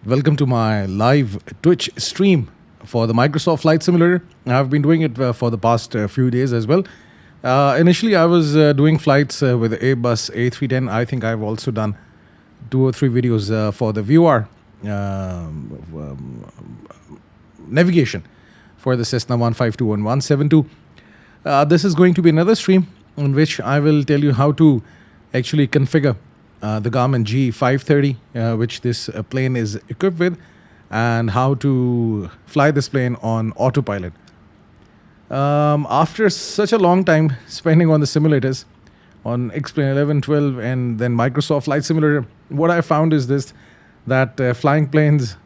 Welcome to my live Twitch stream for the Microsoft Flight Simulator. I've been doing it for the past few days as well. Initially, I was doing flights with the Airbus A310. I think I've also done 2 or 3 videos for the VR navigation for the Cessna 152 and 172. This is going to be another stream in which I will tell you how to actually configure the Garmin G530, which this plane is equipped with, and how to fly this plane on autopilot. After such a long time spending on the simulators, on X-Plane 11, 12, and then Microsoft Flight Simulator, what I found is this, that flying planes,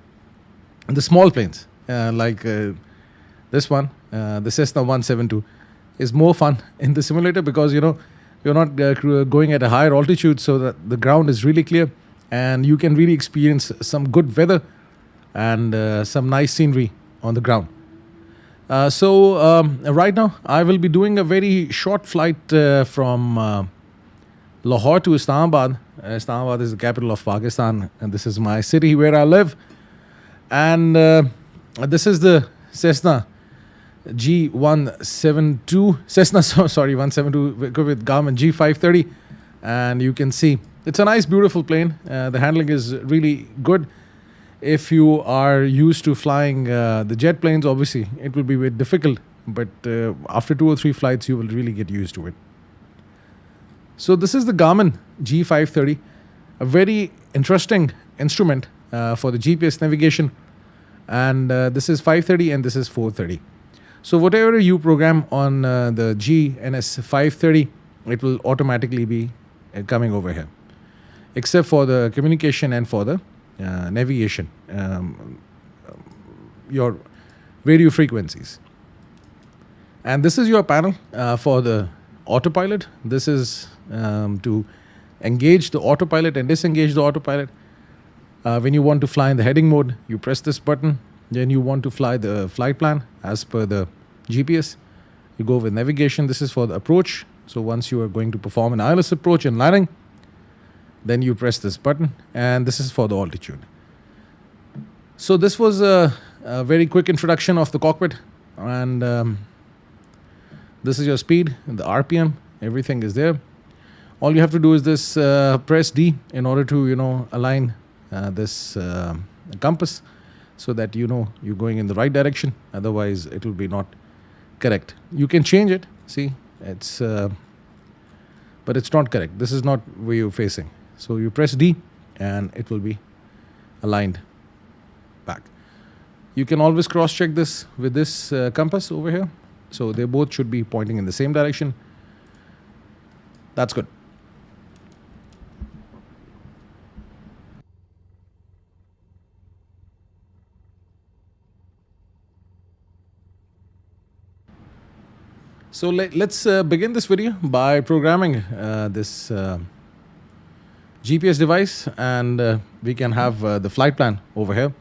the small planes, like this one, the Cessna 172, is more fun in the simulator because, you're not going at a higher altitude, so that the ground is really clear and you can really experience some good weather and some nice scenery on the ground. So right now I will be doing a very short flight from Lahore to Islamabad. Islamabad is the capital of Pakistan, and this is my city where I live. And this is the Cessna G172, Cessna, sorry, 172 with Garmin G530. And you can see it's a nice, beautiful plane. The handling is really good. If you are used to flying the jet planes, obviously it will be a bit difficult, but after 2 or 3 flights, you will really get used to it. So this is the Garmin G530, a very interesting instrument for the GPS navigation. And this is 530 and this is 430. So whatever you program on the GNS 530, it will automatically be coming over here, except for the communication and for the navigation, your radio frequencies. And this is your panel for the autopilot. This is to engage the autopilot and disengage the autopilot. When you want to fly in the heading mode, you press this button. Then you want to fly the flight plan as per the GPS. You go with navigation. This is for the approach. So once you are going to perform an ILS approach and landing, then you press this button, and this is for the altitude. So this was a very quick introduction of the cockpit, and this is your speed, the RPM, everything is there. All you have to do is this, press D in order to align this compass, so that you're going in the right direction. Otherwise it will be not correct. You can change it, see, it's but it's not correct. This is not where you're facing. So you press D and it will be aligned back. You can always cross check this with this compass over here. So they both should be pointing in the same direction. That's good. So let's begin this video by programming this GPS device, and we can have the flight plan over here.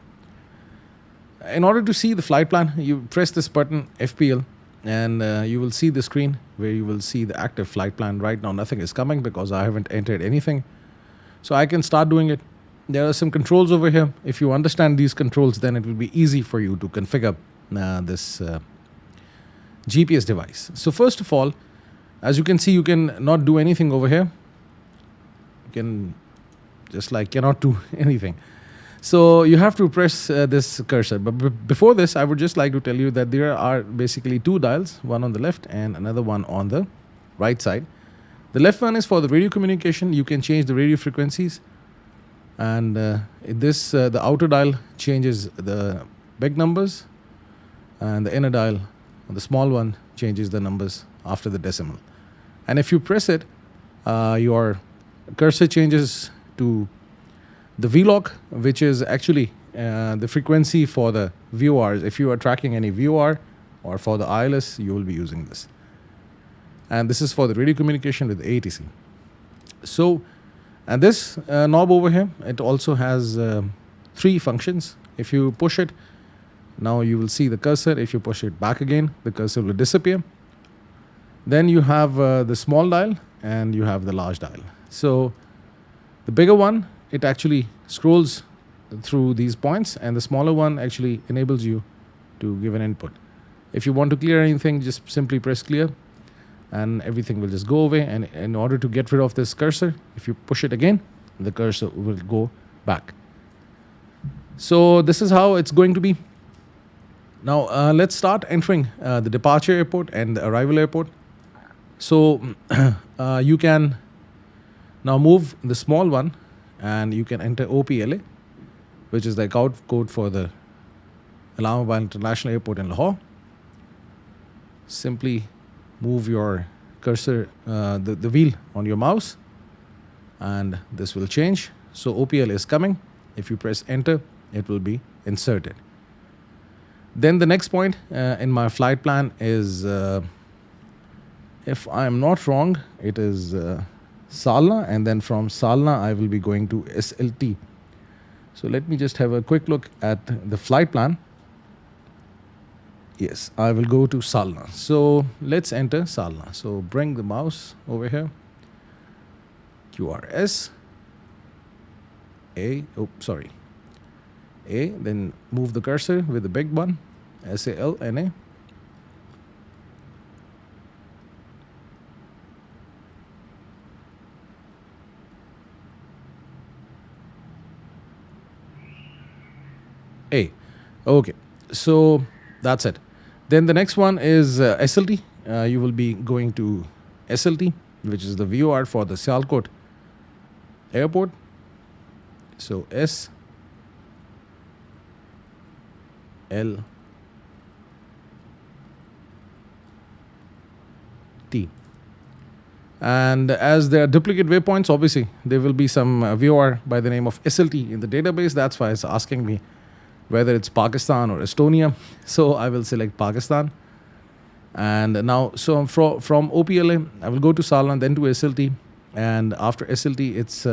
In order to see the flight plan, you press this button FPL, and you will see the screen where you will see the active flight plan. Right now nothing is coming because I haven't entered anything. So I can start doing it. There are some controls over here. If you understand these controls, then it will be easy for you to configure this GPS device. So first of all, as you can see, you can not do anything over here. You can just cannot do anything. So you have to press this cursor. But before this, I would just like to tell you that there are basically 2 dials, one on the left and another one on the right side. The left one is for the radio communication. You can change the radio frequencies. And the outer dial changes the big numbers, and the inner dial, the small one, changes the numbers after the decimal. And if you press it, your cursor changes to the VLOC, which is actually the frequency for the VORs. If you are tracking any VOR or for the ILS, you will be using this. And this is for the radio communication with the ATC. So, and this knob over here, it also has 3 functions. If you push it, now you will see the cursor. If you push it back again, the cursor will disappear. Then you have the small dial and you have the large dial. So the bigger one, it actually scrolls through these points, and the smaller one actually enables you to give an input. If you want to clear anything, just simply press clear and everything will just go away. And in order to get rid of this cursor, if you push it again, the cursor will go back. So this is how it's going to be. Now let's start entering the departure airport and the arrival airport. So you can now move the small one and you can enter OPLA, which is the account code for the Islamabad International Airport in Lahore. Simply move your cursor, the wheel on your mouse, and this will change. So OPL is coming. If you press enter, it will be inserted. Then the next point in my flight plan is, if I'm not wrong, it is Salna, and then from Salna I will be going to SLT. So let me just have a quick look at the flight plan. Yes, I will go to Salna. So let's enter Salna. So bring the mouse over here. QRS. A, then move the cursor with the big one. SALNA. A. Okay, so that's it. Then the next one is SLT. You will be going to SLT, which is the VOR for the Sialkot airport. So S L T. And as there are duplicate waypoints, obviously there will be some VOR by the name of SLT in the database. That's why it's asking me whether it's Pakistan or Estonia. So I will select Pakistan. And now, so from OPLA, I will go to Salna, then to SLT. And after SLT, it's,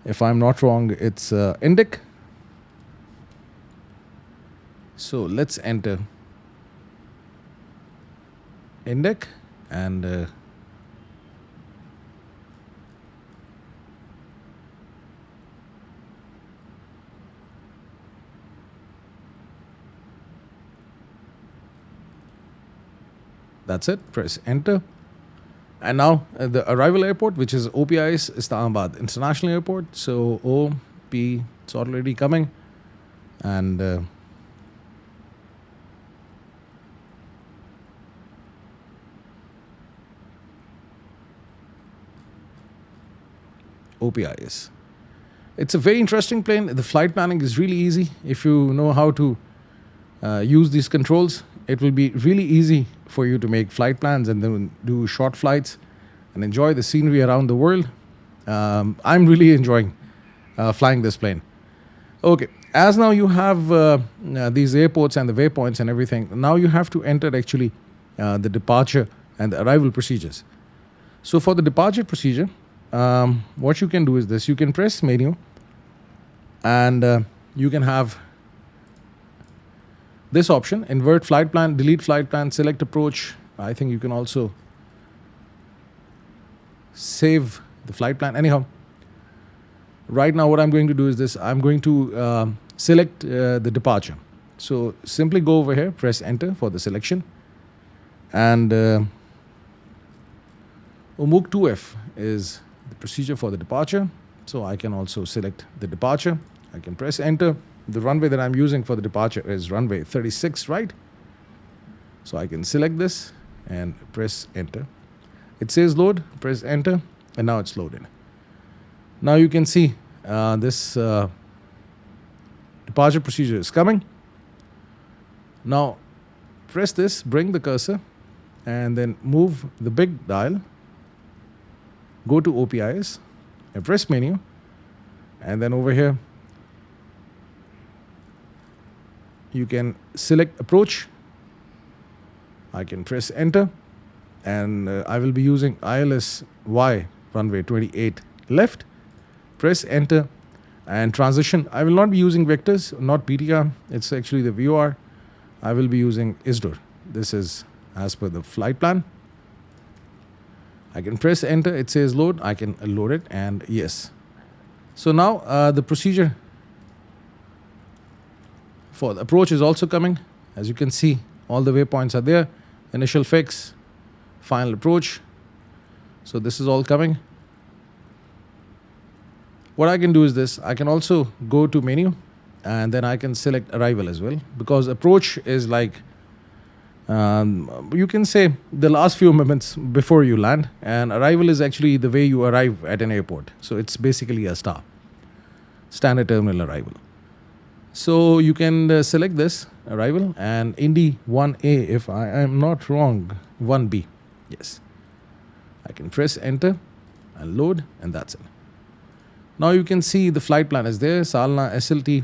if I'm not wrong, it's Indic. So let's enter Indic and that's it. Press enter. And now the arrival airport, which is OPIS Islamabad International Airport. So OP, it's already coming. And OPIS. It's a very interesting plane. The flight planning is really easy. If you know how to use these controls, it will be really easy for you to make flight plans and then do short flights and enjoy the scenery around the world. I'm really enjoying flying this plane. Okay, as now you have these airports and the waypoints and everything, now you have to enter actually the departure and the arrival procedures. So for the departure procedure, what you can do is this. You can press menu and you can have this option, invert flight plan, delete flight plan, select approach. I think you can also save the flight plan. Anyhow, right now what I'm going to do is this. I'm going to select the departure. So simply go over here, press enter for the selection. And UMUG 2F is the procedure for the departure. So I can also select the departure. I can press enter. The runway that I'm using for the departure is runway 36, right? So I can select this and press enter. It says load, press enter, and now it's loaded. Now you can see this departure procedure is coming. Now press this, bring the cursor, and then move the big dial. Go to OPIS, and press menu, and then over here, you can select approach. I can press enter, and I will be using ILS Y runway 28 left. Press enter, and transition. I will not be using vectors, not PTR. It's actually the VOR. I will be using ISDOR. This is as per the flight plan. I can press enter. It says load. I can load it, and yes. So now the procedure For the approach is also coming. As you can see, all the waypoints are there. Initial fix, final approach. So this is all coming. What I can do is this. I can also go to menu and then I can select arrival as well, because approach is like, you can say the last few moments before you land, and arrival is actually the way you arrive at an airport. So it's basically a standard terminal arrival. So you can select this arrival and Indy 1A, if I am not wrong, 1B. Yes. I can press enter and load, and that's it. Now you can see the flight plan is there, Salna, SLT,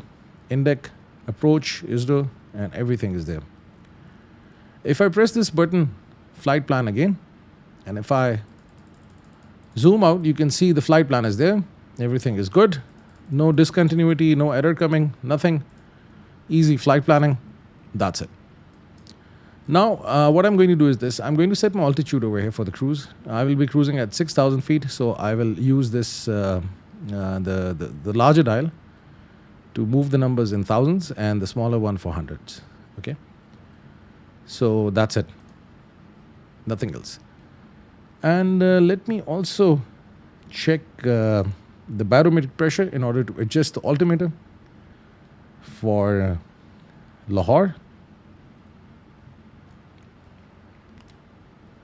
Indec, approach, ISRO, and everything is there. If I press this button, flight plan again, and if I zoom out, you can see the flight plan is there. Everything is good. No discontinuity, no error coming, nothing. Easy flight planning. That's it. Now, what I'm going to do is this. I'm going to set my altitude over here for the cruise. I will be cruising at 6,000 feet, so I will use this the larger dial to move the numbers in thousands and the smaller one for hundreds. Okay. So that's it. Nothing else. And let me also check the barometric pressure in order to adjust the altimeter for Lahore.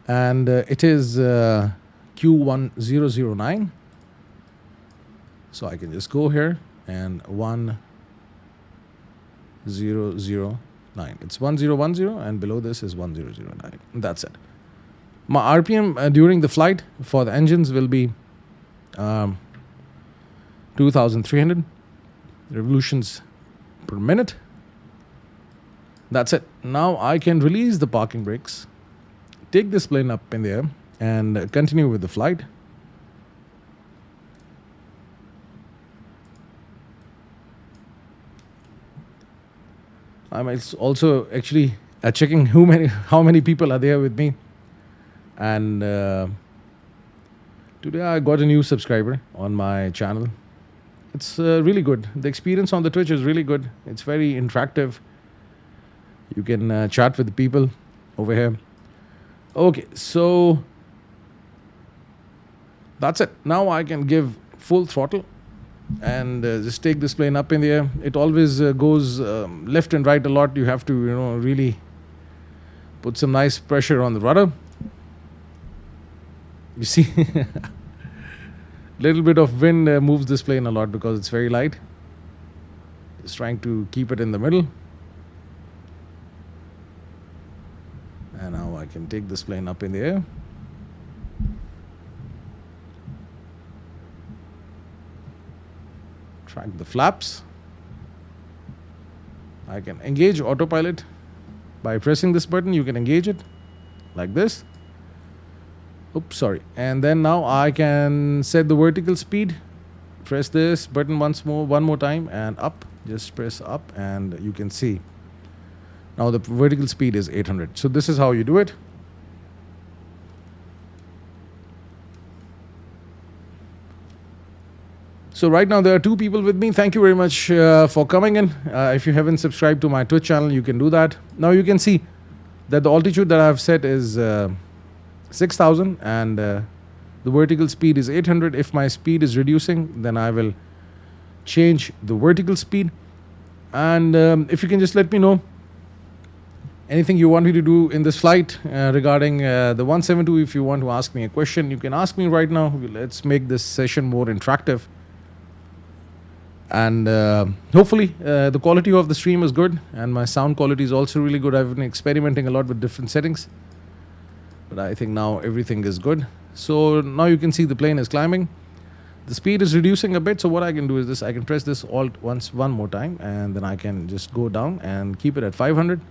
And it is Q1009. So I can just go here and 1009. It's 1010, and below this is 1009. That's it. My RPM during the flight for the engines will be 2,300 revolutions per minute. That's it. Now I can release the parking brakes, take this plane up in the air, and continue with the flight. I'm also actually checking how many people are there with me. And today I got a new subscriber on my channel. It's really good. The experience on the Twitch is really good. It's very interactive. You can chat with the people over here. Okay, so that's it. Now I can give full throttle and just take this plane up in the air. It always goes left and right a lot. You have to, really put some nice pressure on the rudder. You see, little bit of wind moves this plane a lot because it's very light. Just trying to keep it in the middle. And now I can take this plane up in the air. Track the flaps. I can engage autopilot by pressing this button. You can engage it like this. Oops, sorry. And then now I can set the vertical speed. Press this button one more time, and up. Just press up, and you can see now the vertical speed is 800. So this is how you do it. So right now there are two people with me. Thank you very much for coming in. If you haven't subscribed to my Twitch channel, you can do that. Now you can see that the altitude that I've set is 6,000 and the vertical speed is 800. If my speed is reducing, then I will change the vertical speed. And if you can just let me know anything you want me to do in this flight regarding the 172. If you want to ask me a question, you can ask me right now. Let's make this session more interactive. And hopefully the quality of the stream is good, and my sound quality is also really good. I've been experimenting a lot with different settings, but I think now everything is good. So now you can see the plane is climbing. The speed is reducing a bit. So what I can do is this. I can press this alt one more time, and then I can just go down and keep it at 500.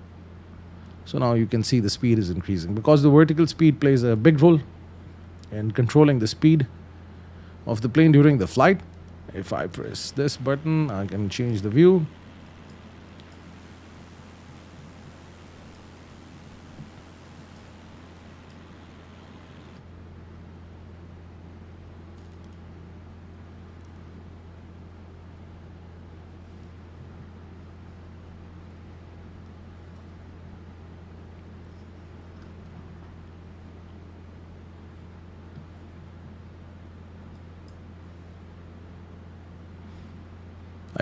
So now you can see the speed is increasing because the vertical speed plays a big role in controlling the speed of the plane during the flight. If I press this button, I can change the view.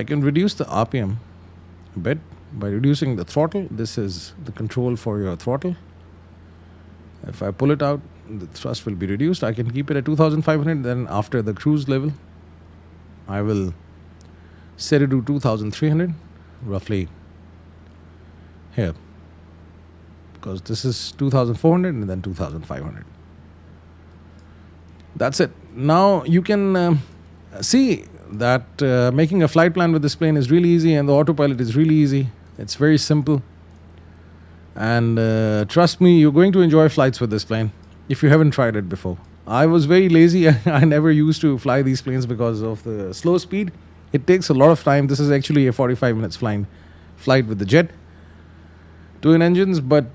I can reduce the RPM a bit by reducing the throttle. This is the control for your throttle. If I pull it out, the thrust will be reduced. I can keep it at 2500. Then after the cruise level, I will set it to 2300, roughly here, because this is 2400 and then 2500. That's it. Now you can see that making a flight plan with this plane is really easy, and the autopilot is really easy. It's very simple, and trust me, you're going to enjoy flights with this plane if you haven't tried it before. I was very lazy. I never used to fly these planes because of the slow speed. It takes a lot of time. This is actually a 45 minutes flight with the jet twin engines, but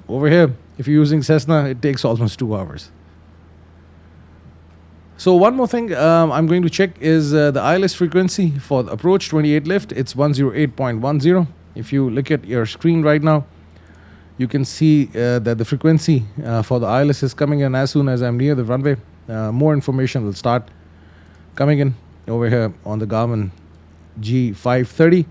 over here, if you're using Cessna, it takes almost 2 hours. So one more thing I'm going to check is the ILS frequency for the approach 28 lift. It's 108.10. If you look at your screen right now, you can see that the frequency for the ILS is coming in as soon as I'm near the runway. More information will start coming in over here on the Garmin G530.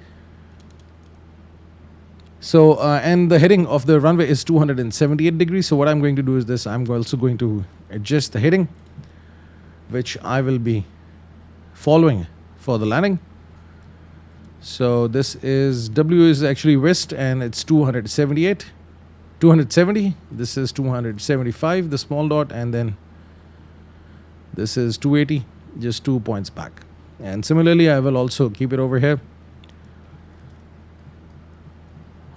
So, and the heading of the runway is 278 degrees. So what I'm going to do is this. I'm also going to adjust the heading, which I will be following for the landing. So this is, W is actually west, and it's 270. This is 275, the small dot, and then this is 280, just 2 points back. And similarly, I will also keep it over here.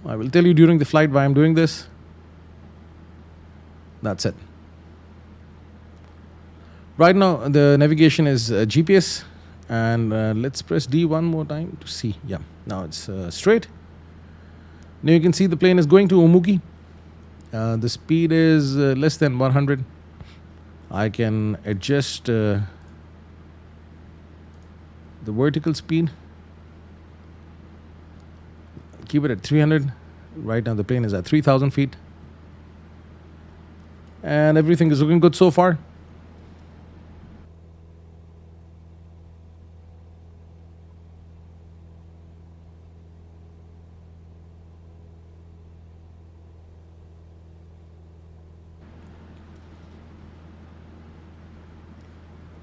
I will tell you during the flight why I'm doing this. That's it. Right now, the navigation is GPS, and let's press D one more time to see. Yeah, now it's straight. Now you can see the plane is going to Umuki. The speed is less than 100. I can adjust the vertical speed. Keep it at 300. Right now the plane is at 3,000 feet. And everything is looking good so far.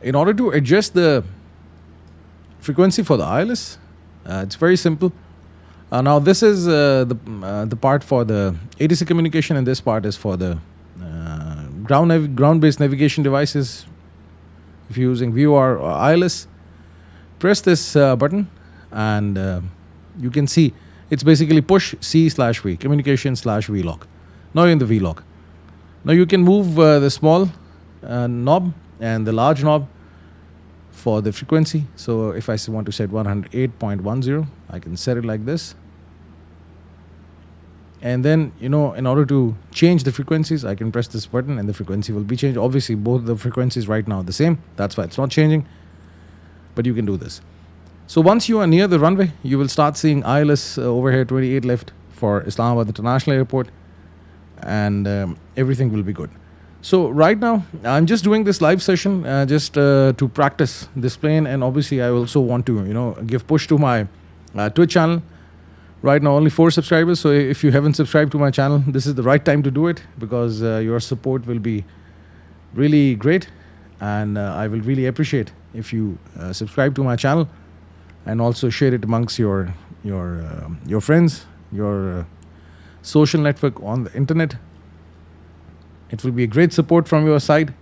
In order to adjust the frequency for the ILS, it's very simple. Now this is the part for the ATC communication, and this part is for the ground-based navigation devices. If you're using VOR or ILS, press this button, and you can see it's basically push C/V, communication/VLOC. Now you're in the VLOC. Now you can move the small knob and the large knob for the frequency. So if I want to set 108.10, I can set it like this. And then, in order to change the frequencies, I can press this button and the frequency will be changed. Obviously, both the frequencies right now are the same. That's why it's not changing. But you can do this. So once you are near the runway, you will start seeing ILS over here, 28 left for Islamabad International Airport. And everything will be good. So right now, I'm just doing this live session just to practice this plane. And obviously, I also want to, give push to my Twitch channel. Right now, only 4 subscribers. So if you haven't subscribed to my channel, this is the right time to do it, because your support will be really great. And I will really appreciate if you subscribe to my channel and also share it amongst your friends, your social network on the internet. It will be a great support from your side.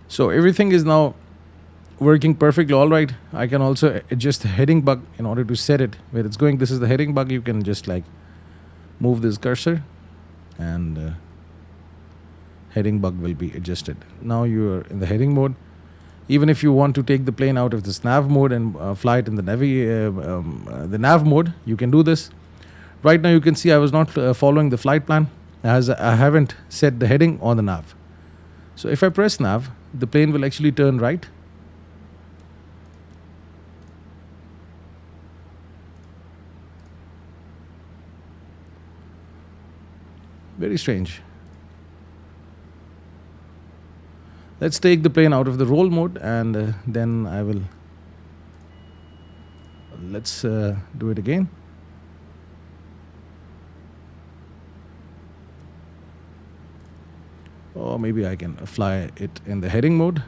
So everything is now working perfectly all right. I can also adjust the heading bug in order to set it where it's going. This is the heading bug. You can just move this cursor, and heading bug will be adjusted. Now you're in the heading mode. Even if you want to take the plane out of this nav mode and fly it in the nav mode, you can do this. Right now you can see I was not following the flight plan, as I haven't set the heading on the nav. So if I press nav, the plane will actually turn right. Very strange. Let's take the plane out of the roll mode, and then I will. Let's do it again. Or maybe I can fly it in the heading mode.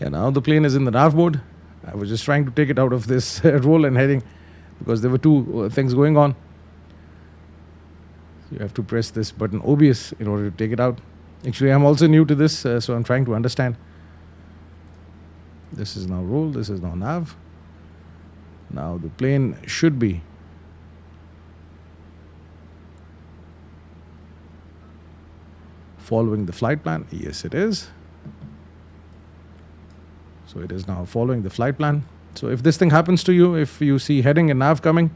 Yeah, now the plane is in the nav mode. I was just trying to take it out of this roll and heading because there were two things going on. You have to press this button OBS in order to take it out. Actually, I'm also new to this, so I'm trying to understand. This is now roll, this is now nav. Now the plane should be following the flight plan. Yes, it is. So it is now following the flight plan. So if this thing happens to you, if you see heading and nav coming,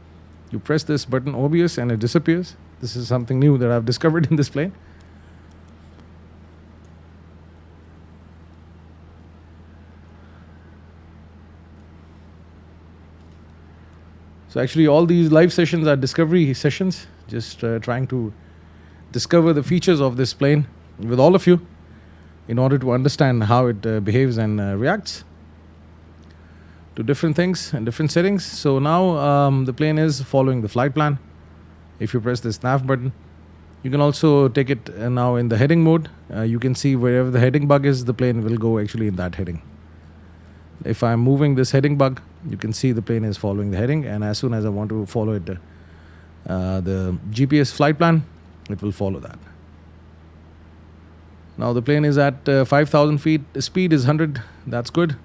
you press this button OBS and it disappears. This is something new that I've discovered in this plane. So actually all these live sessions are discovery sessions, just trying to discover the features of this plane with all of you in order to understand how it behaves and reacts to different things and different settings. So now the plane is following the flight plan. If you press this nav button, you can also take it now in the heading mode. You can see wherever the heading bug is, the plane will go actually in that heading. If I'm moving this heading bug, you can see the plane is following the heading, and as soon as I want to follow it, the GPS flight plan, it will follow that. Now the plane is at 5,000 feet. The speed is 100. That's good.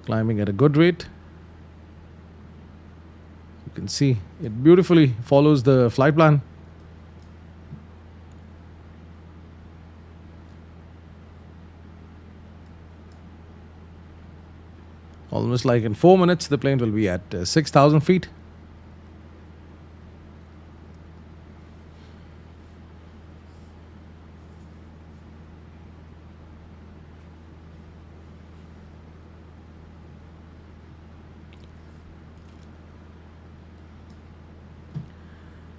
Climbing at a good rate. You can see it beautifully follows the flight plan. Almost like in 4 minutes, the plane will be at 6,000 feet.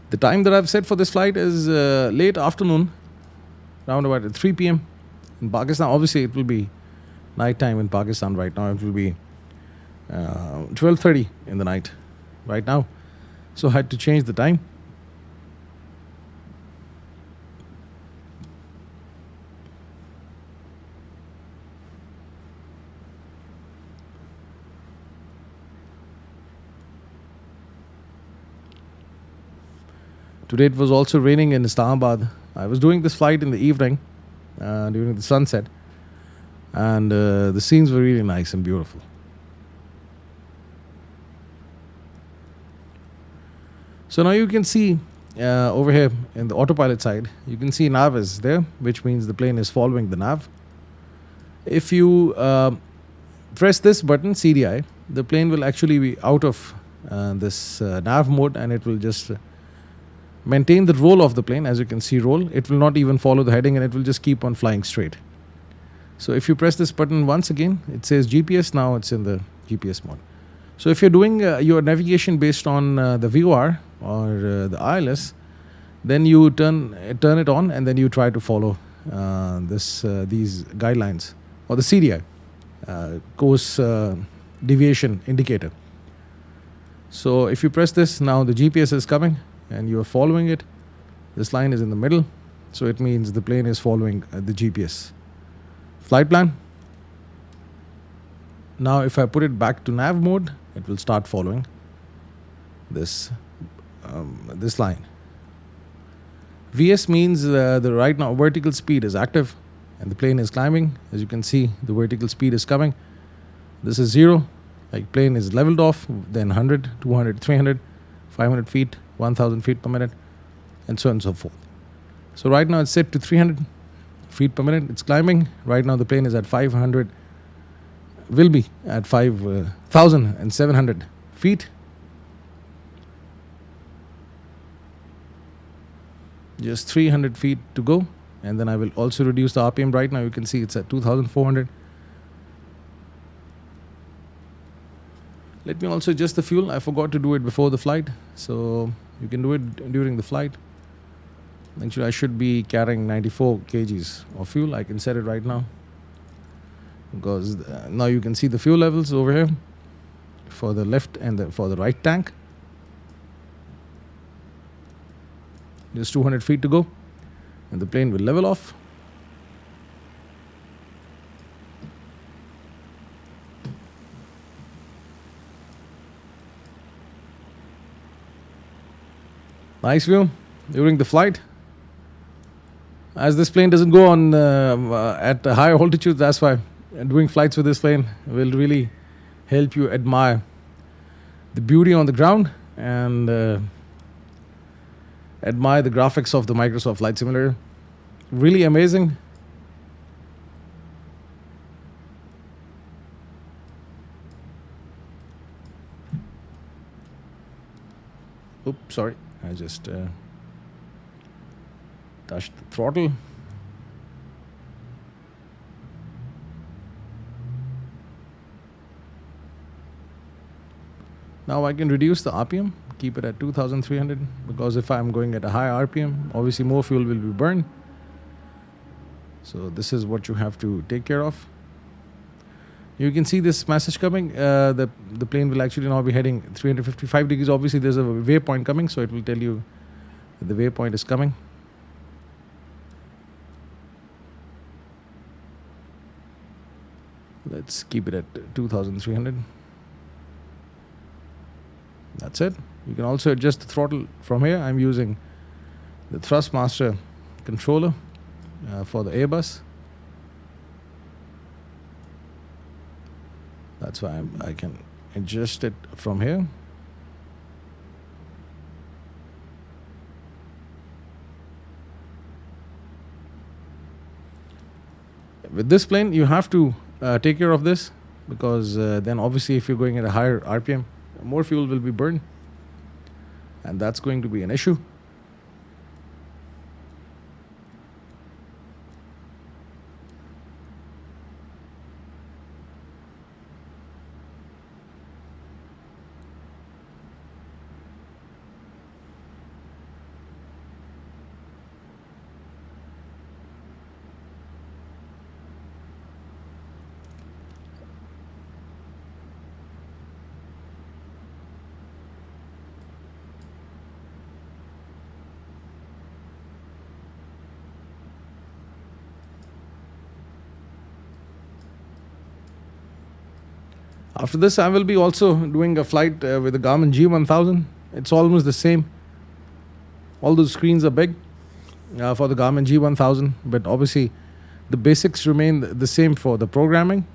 The time that I've set for this flight is late afternoon, around about 3 p.m. in Pakistan. Obviously, it will be night time in Pakistan right now. It will be 12:30 in the night right now. So I had to change the time. Today it was also raining in Islamabad. I was doing this flight in the evening during the sunset. and the scenes were really nice and beautiful. So now you can see over here in the autopilot side, you can see nav is there, which means the plane is following the nav. If you press this button, CDI, the plane will actually be out of this nav mode, and it will just maintain the roll of the plane. As you can see, roll. It will not even follow the heading, and it will just keep on flying straight. So if you press this button once again, it says GPS. Now it's in the GPS mode. So if you're doing your navigation based on the VOR or the ILS, then you turn it on, and then you try to follow these guidelines, or the CDI, course deviation indicator. So if you press this, now the GPS is coming and you are following it. This line is in the middle, so it means the plane is following the GPS. Flight plan. Now if I put it back to nav mode, it will start following this line. VS means the right now vertical speed is active and the plane is climbing. As you can see, the vertical speed is coming. This is 0, like plane is leveled off, then 100, 200, 300, 500 feet, 1000 feet per minute, and so on and so forth. So right now it's set to 300 feet per minute. It's climbing. Right now the plane is at 500, will be at 5,700 feet. Just 300 feet to go, and then I will also reduce the RPM. Right now you can see it's at 2,400. Let me also adjust the fuel. I forgot to do it before the flight, so you can do it during the flight. Actually, I should be carrying 94 kgs of fuel. I can set it right now, because now you can see the fuel levels over here for the left and for the right tank. Just 200 feet to go, and the plane will level off. Nice view during the flight. As this plane doesn't go on at higher altitudes, that's why doing flights with this plane will really help you admire the beauty on the ground and admire the graphics of the Microsoft Flight Simulator. Really amazing. Oops, sorry. I just touched the throttle. Now I can reduce the RPM, keep it at 2,300, because if I'm going at a high RPM, obviously more fuel will be burned. So this is what you have to take care of. You can see this message coming. The plane will actually now be heading 355 degrees. Obviously there's a waypoint coming, so it will tell you that the waypoint is coming. Let's keep it at 2,300. That's it. You can also adjust the throttle from here. I'm using the Thrustmaster controller for the Airbus. That's why I can adjust it from here. With this plane, you have to take care of this, because then obviously if you're going at a higher RPM, more fuel will be burned, and that's going to be an issue. After this, I will be also doing a flight with the Garmin G1000. It's almost the same. All those screens are big for the Garmin G1000, but obviously The basics remain the same for the programming.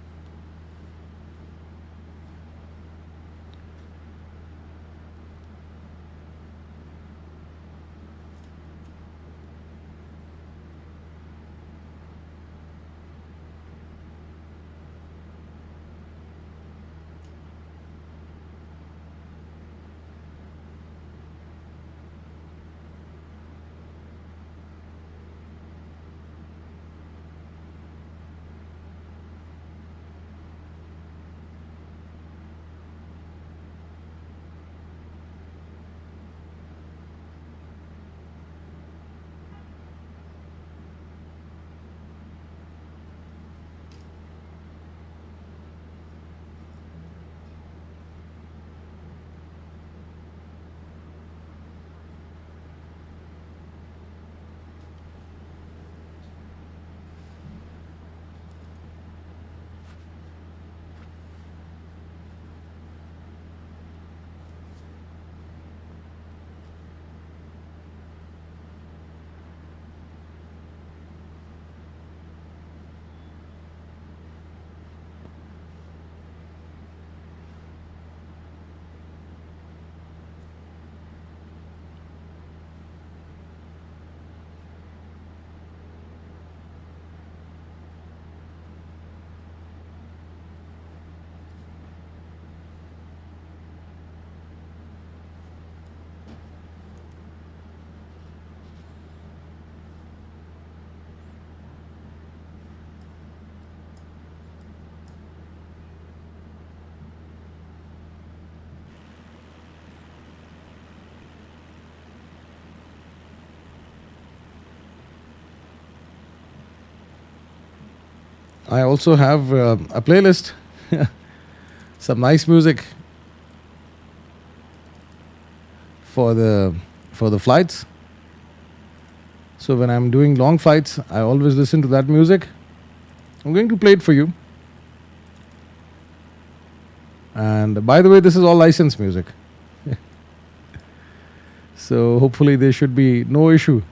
I also have a playlist, some nice music for the flights. So when I'm doing long flights, I always listen to that music. I'm going to play it for you. And by the way, this is all licensed music. So hopefully there should be no issue.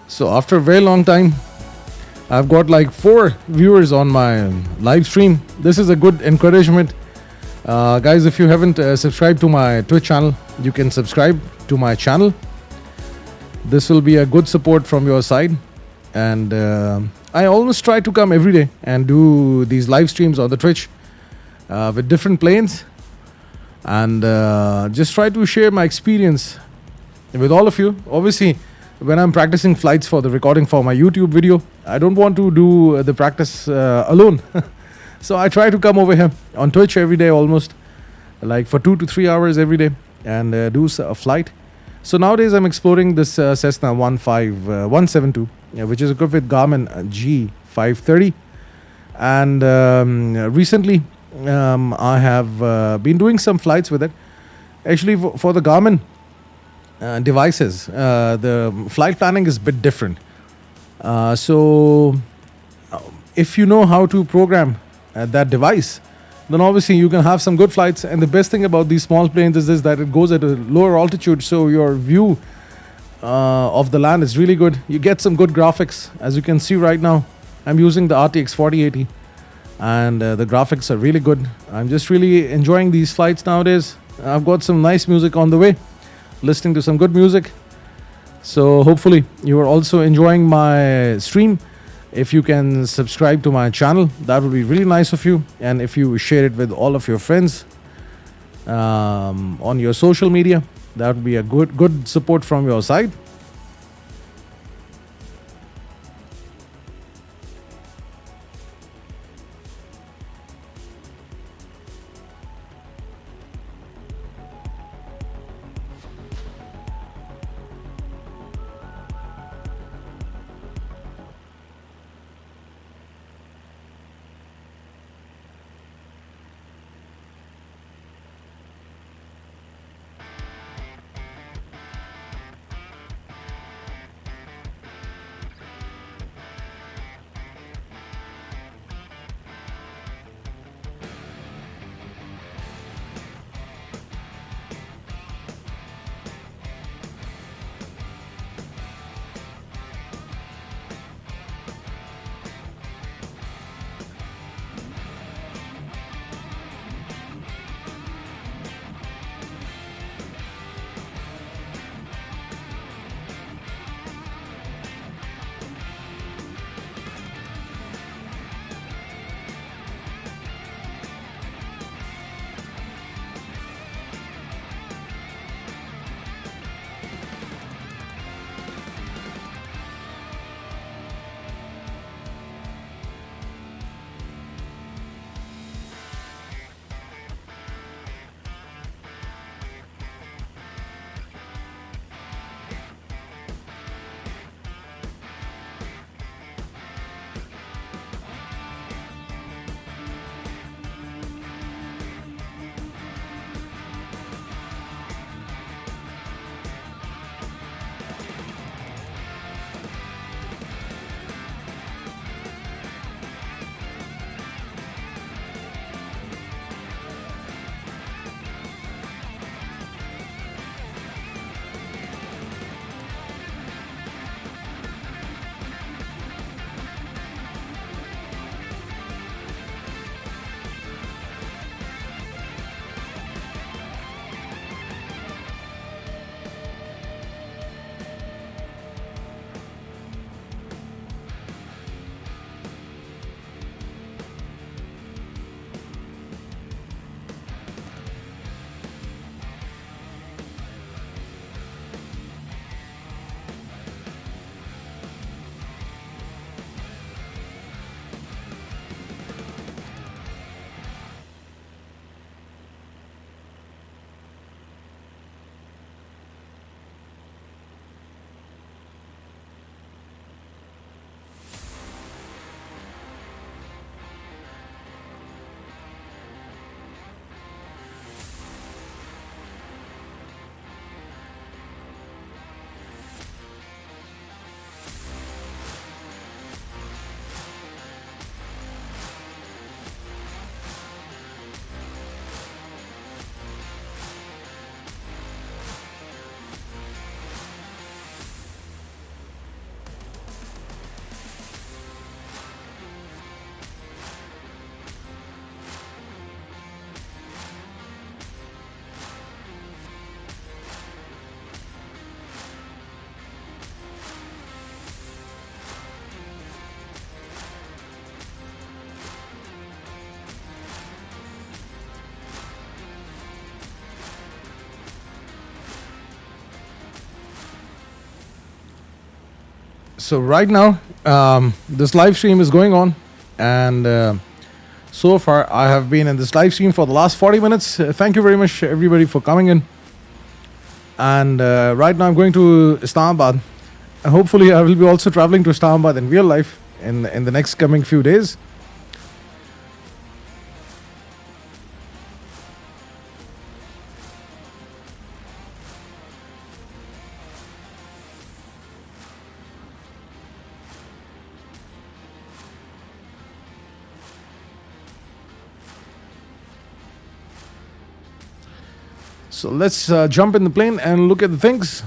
So after a very long time, I've got like 4 viewers on my live stream. This is a good encouragement. Guys, if you haven't subscribed to my Twitch channel, you can subscribe to my channel. This will be a good support from your side. And I always try to come every day and do these live streams on the Twitch with different planes. And just try to share my experience with all of you. Obviously, when I'm practicing flights for the recording for my YouTube video, I don't want to do the practice alone. So I try to come over here on Twitch every day almost, like for 2 to 3 hours every day, and do a flight. So nowadays I'm exploring this Cessna 172, which is equipped with Garmin G530. And recently I have been doing some flights with it. Actually, for the Garmin devices, the flight planning is a bit different. So if you know how to program that device, then obviously you can have some good flights. And the best thing about these small planes is that it goes at a lower altitude, so your view of the land is really good. You get some good graphics. As you can see right now, I'm using the RTX 4080 and the graphics are really good. I'm just really enjoying these flights nowadays. I've got some nice music on the way, listening to some good music. So hopefully you are also enjoying my stream. If you can subscribe to my channel, that would be really nice of you. And if you share it with all of your friends on your social media, that would be a good support from your side. So right now, this live stream is going on, and so far I have been in this live stream for the last 40 minutes. Thank you very much, everybody, for coming in. And right now I'm going to Islamabad. And hopefully I will be also traveling to Islamabad in real life in the next coming few days. So let's jump in the plane and look at the things.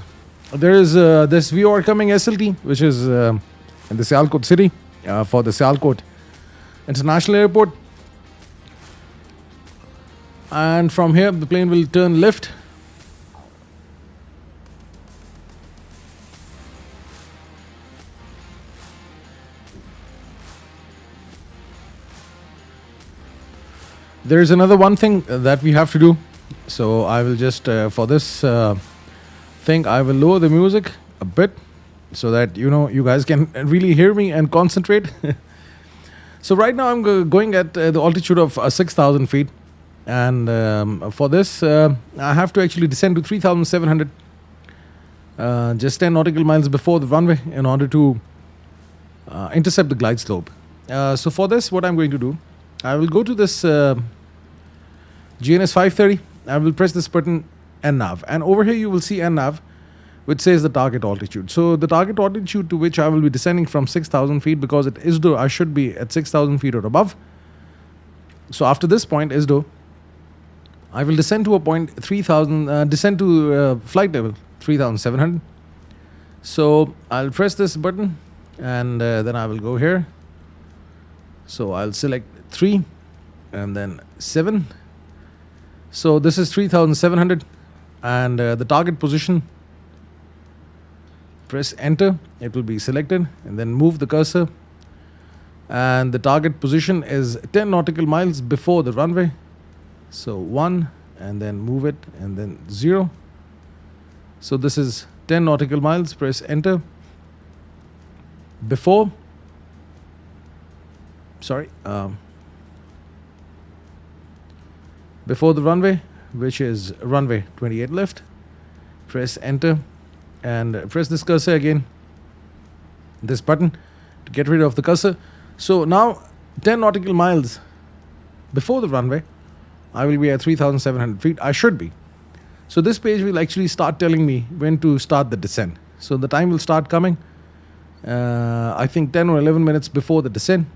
There is this VR coming SLT, which is in the Sialkot city for the Sialkot International Airport. And from here, the plane will turn left. There is another one thing that we have to do. So I will just, for this thing, I will lower the music a bit so that, you guys can really hear me and concentrate. So right now I'm going at the altitude of 6,000 feet. And for this, I have to actually descend to 3,700, just 10 nautical miles before the runway in order to intercept the glide slope. So for this, what I'm going to do, I will go to this GNS 530. I will press this button, NNAV. And over here you will see NNAV, which says the target altitude. So the target altitude to which I will be descending from 6,000 feet, because it is though I should be at 6,000 feet or above. So after this point is though, I will descend to a point 3,000, descend to flight level 3,700. So I'll press this button and then I will go here. So I'll select 3 and then 7. So this is 3,700 and the target position. Press enter, it will be selected, and then move the cursor. And the target position is 10 nautical miles before the runway. So 1 and then move it and then 0. So this is 10 nautical miles. Press enter. Before the runway, which is runway 28 left. Press enter and press this cursor again, this button, to get rid of the cursor. So now 10 nautical miles before the runway, I will be at 3,700 feet. I should be. So this page will actually start telling me when to start the descent. So the time will start coming, I think 10 or 11 minutes before the descent.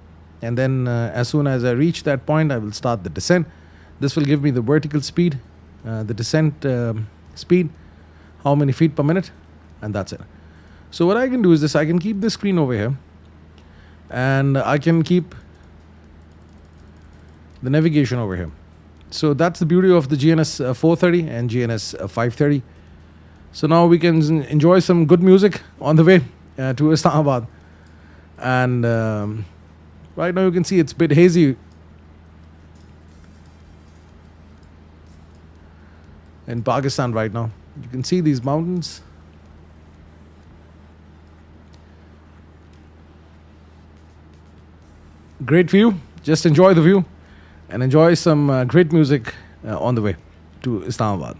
And then as soon as I reach that point, I will start the descent. This will give me the vertical speed, the descent speed, how many feet per minute, and that's it. So what I can do is this, I can keep this screen over here and I can keep the navigation over here. So that's the beauty of the GNS 430 and GNS 530. So now we can enjoy some good music on the way to Islamabad. And right now you can see it's a bit hazy in Pakistan right now. You can see these mountains. Great view. Just enjoy the view and enjoy some great music on the way to Islamabad.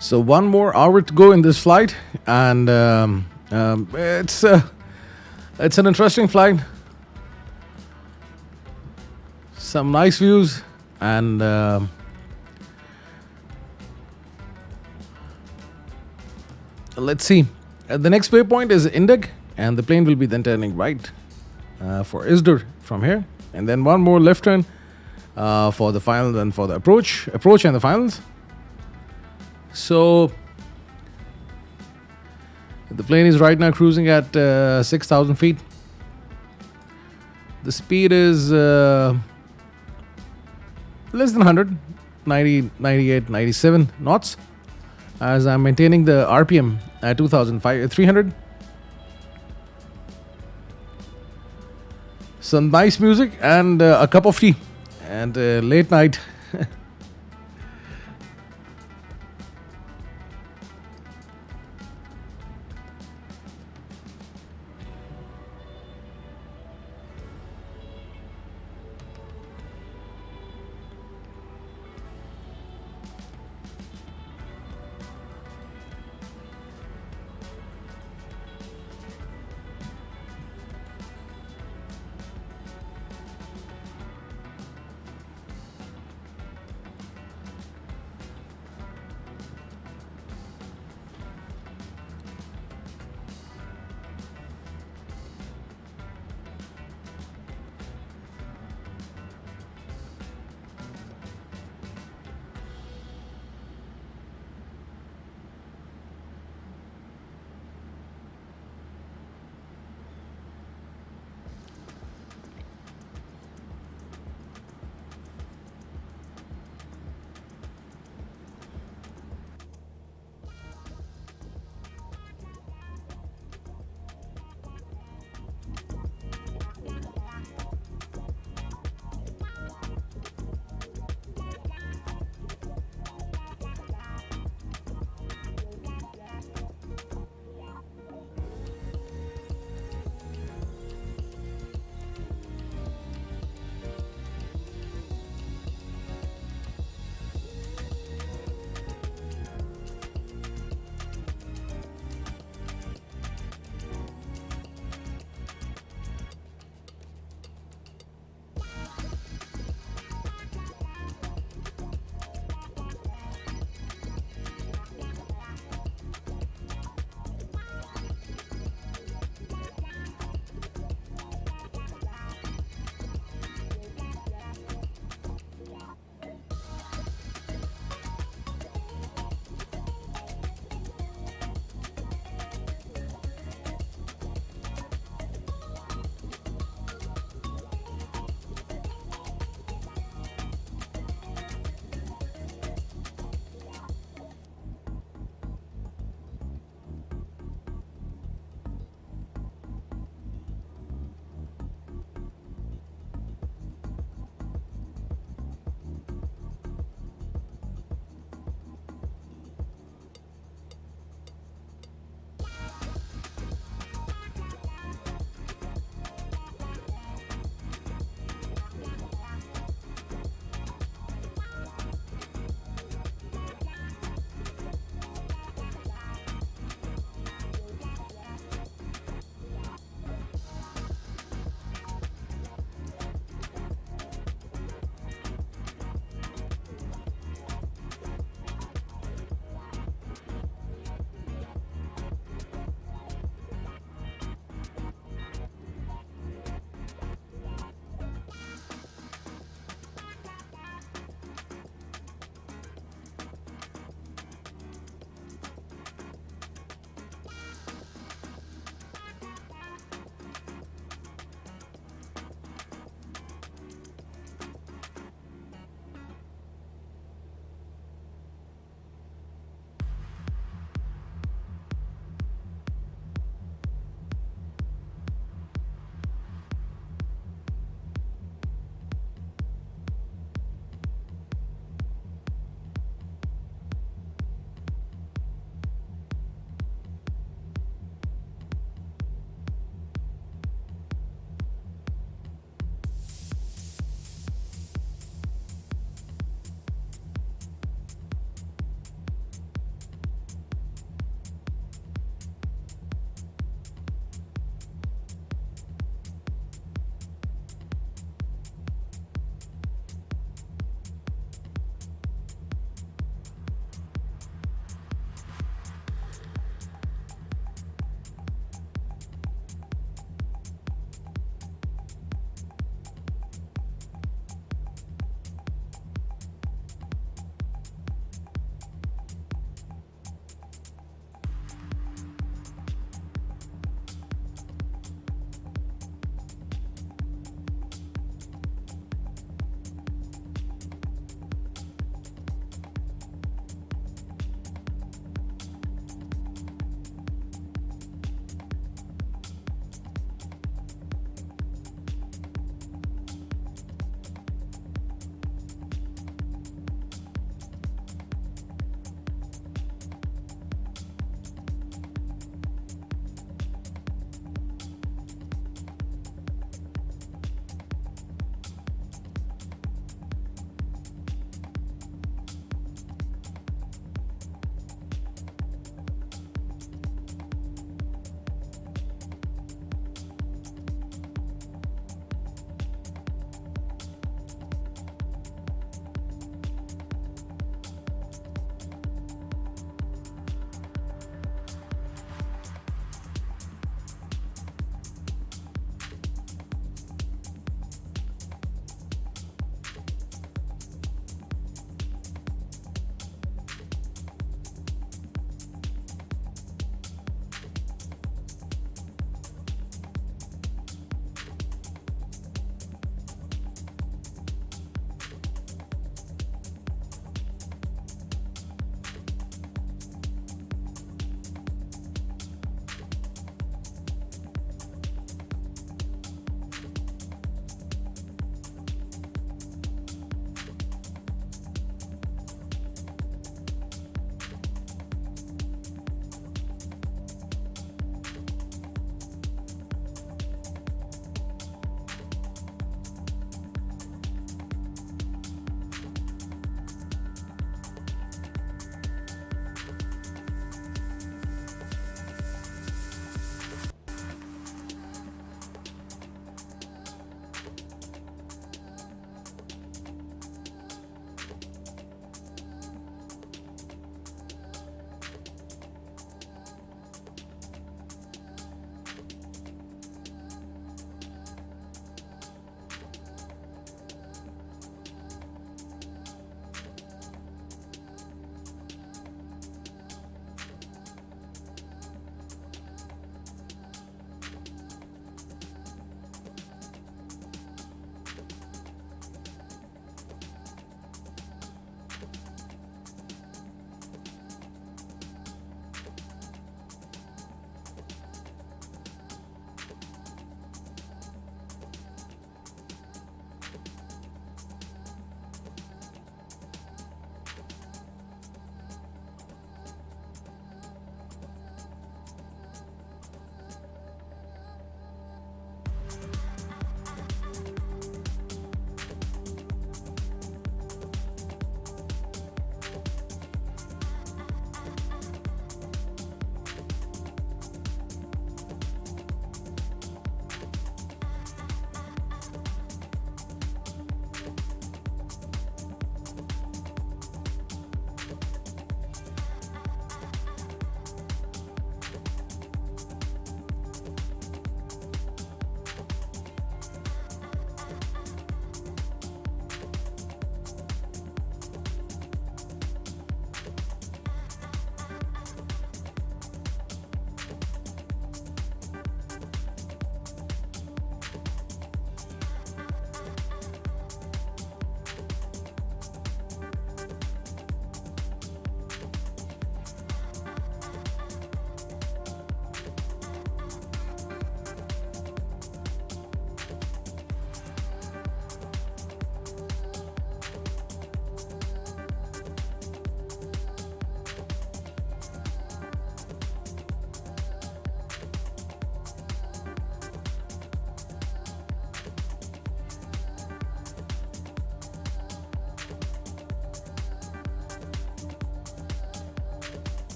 So 1 more hour to go in this flight, and it's an interesting flight. Some nice views, and let's see. The next waypoint is Indig, and the plane will be then turning right for Isdur from here, and then one more left turn for the final, and for the approach and the finals. So the plane is right now cruising at 6,000 feet. The speed is less than 100, 90, 98, 97 knots, as I'm maintaining the RPM at 2,300. Some nice music and a cup of tea, and late night.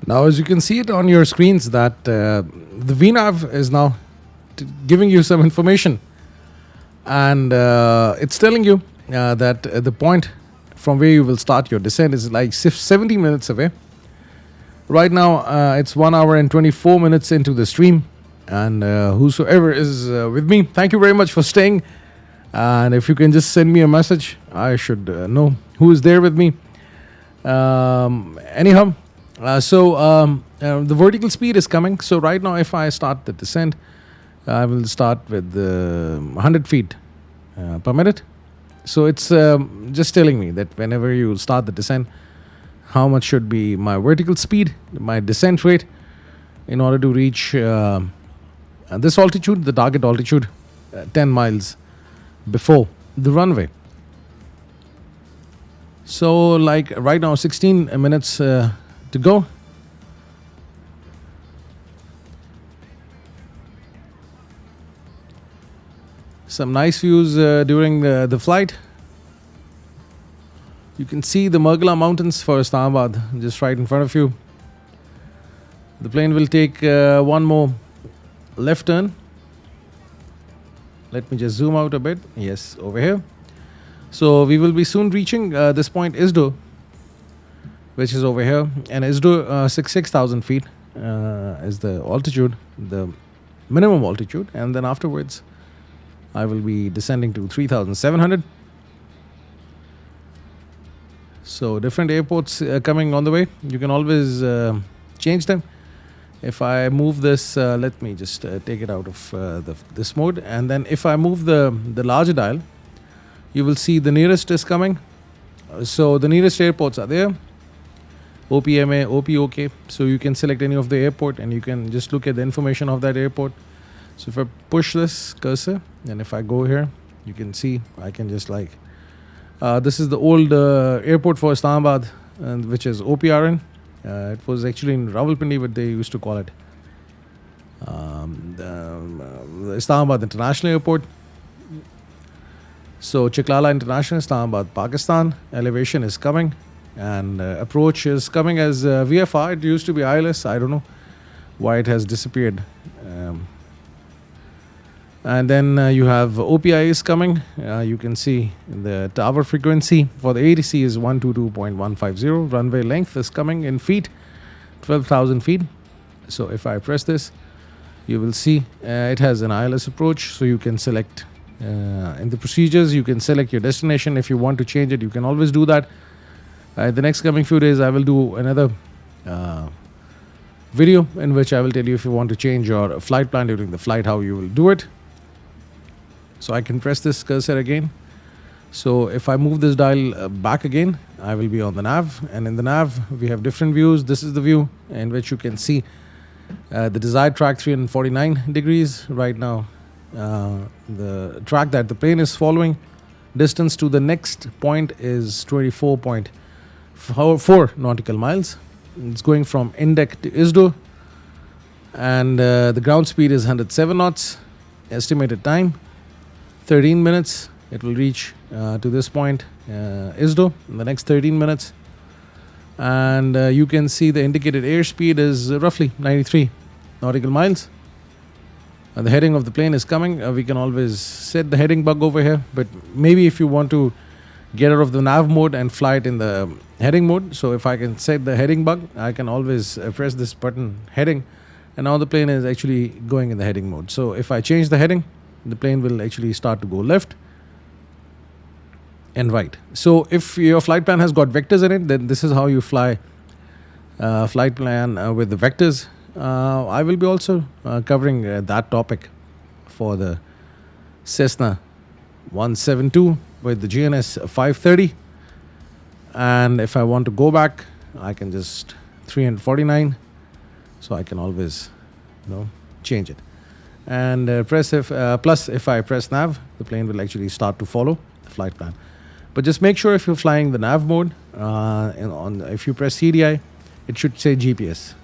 Now, as you can see it on your screens, that the VNav is now giving you some information, and it's telling you that the point from where you will start your descent is like 70 minutes away. Right now, it's 1 hour and 24 minutes into the stream, and whosoever is with me, thank you very much for staying. And if you can just send me a message, I should know who is there with me. Anyhow, the vertical speed is coming. So right now, if I start the descent, I will start with 100 feet per minute. So it's just telling me that whenever you start the descent, how much should be my vertical speed, my descent rate, in order to reach this altitude, the target altitude, 10 miles before the runway. So like right now, 16 minutes to go. Some nice views during the flight. You can see the Margala Mountains for Islamabad just right in front of you. The plane will take one more left turn. Let me just zoom out a bit. Yes, over here. So we will be soon reaching this point Isdo, which is over here. And Isdo, 6,000 feet is the altitude, the minimum altitude. And then afterwards, I will be descending to 3,700. So different airports coming on the way. You can always change them. If I move this, let me just take it out of this mode. And then if I move the larger dial, you will see the nearest is coming. So the nearest airports are there. OPMA, OPOK. So you can select any of the airport and you can just look at the information of that airport. So if I push this cursor and if I go here, you can see I can just like this is the old airport for Islamabad, which is OPRN. It was actually in Rawalpindi, but they used to call it the Islamabad International Airport. So Chiklala International, Islamabad, Pakistan. Elevation is coming, and approach is coming as VFR. It used to be ILS. I don't know why it has disappeared. And then you have OPI is coming. You can see the tower frequency for the ATC is 122.150. Runway length is coming in feet, 12,000 feet. So if I press this, you will see it has an ILS approach. So you can select in the procedures, you can select your destination. If you want to change it, you can always do that. The next coming few days, I will do another video in which I will tell you if you want to change your flight plan during the flight, how you will do it. So I can press this cursor again. So if I move this dial back again, I will be on the nav. And in the nav, we have different views. This is the view in which you can see the desired track 349 degrees. Right now, the track that the plane is following, distance to the next point is 24.4 nautical miles. It's going from Indek to Isdo. And the ground speed is 107 knots. Estimated time 13 minutes. It will reach to this point Isdo in the next 13 minutes. And you can see the indicated airspeed is roughly 93 nautical miles. The heading of the plane is coming. We can always set the heading bug over here, but maybe if you want to get out of the nav mode and fly it in the heading mode. So if I can set the heading bug, I can always press this button heading, and now the plane is actually going in the heading mode. So if I change the heading, the plane will actually start to go left and right. So if your flight plan has got vectors in it, then this is how you fly flight plan with the vectors. I will be also covering that topic for the Cessna 172 with the GNS 530. And if I want to go back, I can just 349. So I can always, change it. And press plus if I press nav, the plane will actually start to follow the flight plan. But just make sure if you're flying the nav mode, if you press CDI, it should say GPS.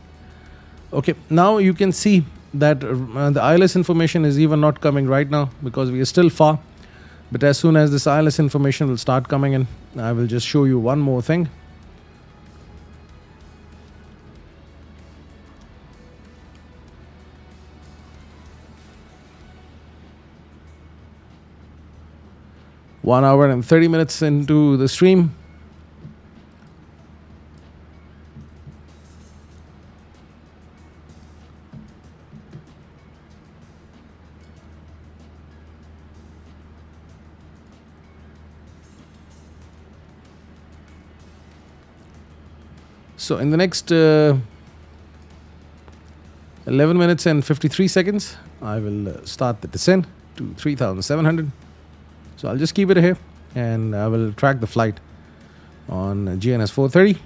Okay, now you can see that the ILS information is even not coming right now because we are still far. But as soon as this ILS information will start coming in, I will just show you one more thing. 1 hour and 30 minutes into the stream. So in the next 11 minutes and 53 seconds, I will start the descent to 3,700. So I'll just keep it here and I will track the flight on GNS 430.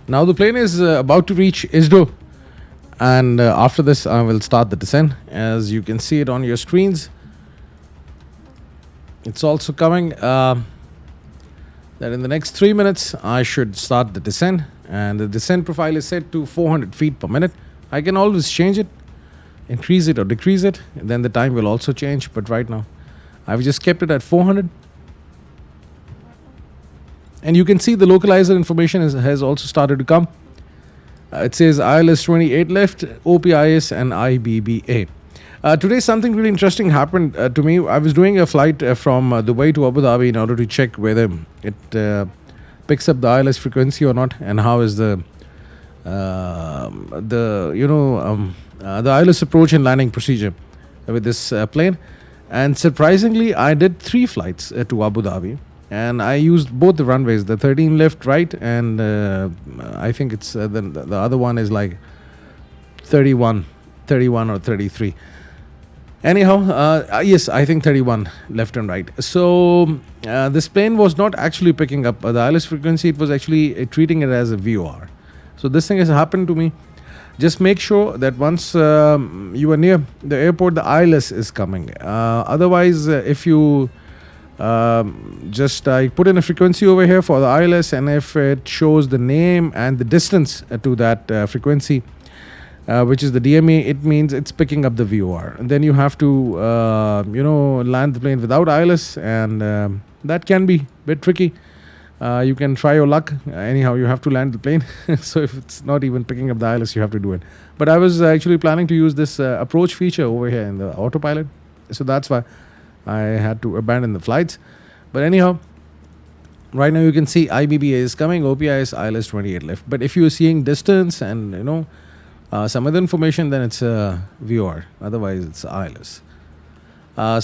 Now the plane is about to reach Isdo, and after this I will start the descent. As you can see it on your screens, it's also coming that in the next 3 minutes I should start the descent, and the descent profile is set to 400 feet per minute. I can always change it, increase it or decrease it, and then the time will also change, but right now I've just kept it at 400. And you can see the localizer information has also started to come. It says ILS 28 left, OPIS and IBBA. Today something really interesting happened to me. I was doing a flight from Dubai to Abu Dhabi in order to check whether it picks up the ILS frequency or not, and how is the ILS approach and landing procedure with this plane. And surprisingly, I did 3 flights to Abu Dhabi. And I used both the runways, the 13 left, right, and I think it's the other one is like 31 or 33. Anyhow, yes, I think 31 left and right. So this plane was not actually picking up the ILS frequency, it was actually treating it as a VOR. So this thing has happened to me. Just make sure that once you are near the airport, the ILS is coming. Otherwise, if you just put in a frequency over here for the ILS, and if it shows the name and the distance to that frequency, which is the DMA, it means it's picking up the VOR. And then you have to, land the plane without ILS, and that can be a bit tricky. You can try your luck. Anyhow, you have to land the plane. So if it's not even picking up the ILS, you have to do it. But I was actually planning to use this approach feature over here in the Autopilot. So that's why I had to abandon the flights. But anyhow, right now you can see IBBA is coming, OPIS, ILS 28 left. But if you're seeing distance and some other information, then it's VOR. Otherwise, it's ILS.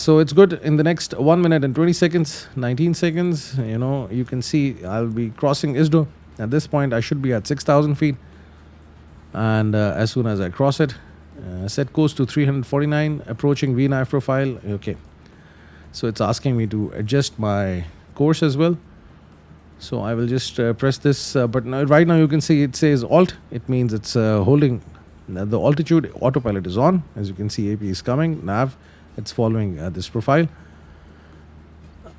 So it's good. In the next 1 minute and 20 seconds, 19 seconds, you can see I'll be crossing ISDO. At this point, I should be at 6,000 feet. And as soon as I cross it, set course to 349, approaching VNAV profile. Okay. So it's asking me to adjust my course as well. So I will just press this button. Right now you can see it says Alt. It means it's holding the altitude. Autopilot is on. As you can see, AP is coming. Nav, it's following this profile.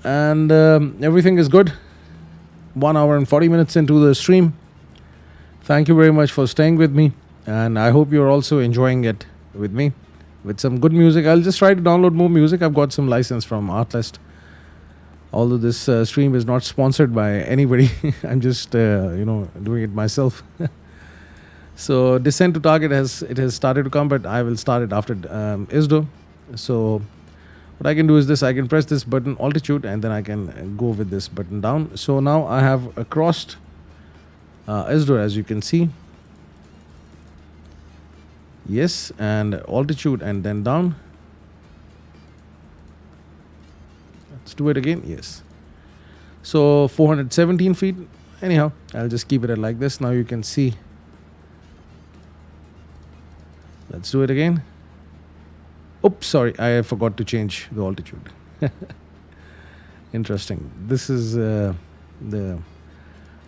And everything is good. 1 hour and 40 minutes into the stream. Thank you very much for staying with me. And I hope you're also enjoying it with me. With some good music. I'll just try to download more music. I've got some license from Artlist. Although this stream is not sponsored by anybody. I'm just, doing it myself. So descent to target has started to come, but I will start it after ISDO. So what I can do is this. I can press this button, altitude, and then I can go with this button down. So now I have crossed ISDO, as you can see. Yes, and altitude and then down. Let's do it again. Yes. So 417 feet. Anyhow, I'll just keep it at like this. Now you can see. Let's do it again. Oops, sorry. I forgot to change the altitude. Interesting. This is the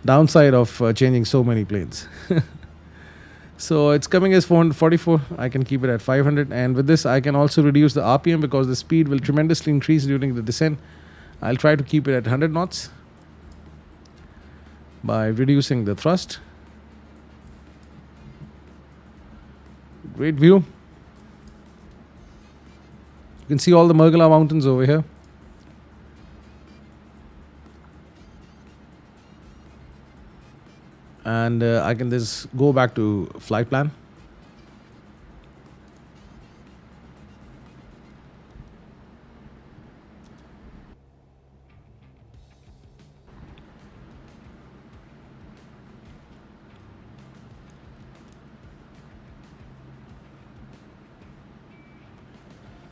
downside of changing so many planes. So it's coming as 444. I can keep it at 500. And with this, I can also reduce the RPM because the speed will tremendously increase during the descent. I'll try to keep it at 100 knots by reducing the thrust. Great view. You can see all the Mergala mountains over here. And I can just go back to flight plan.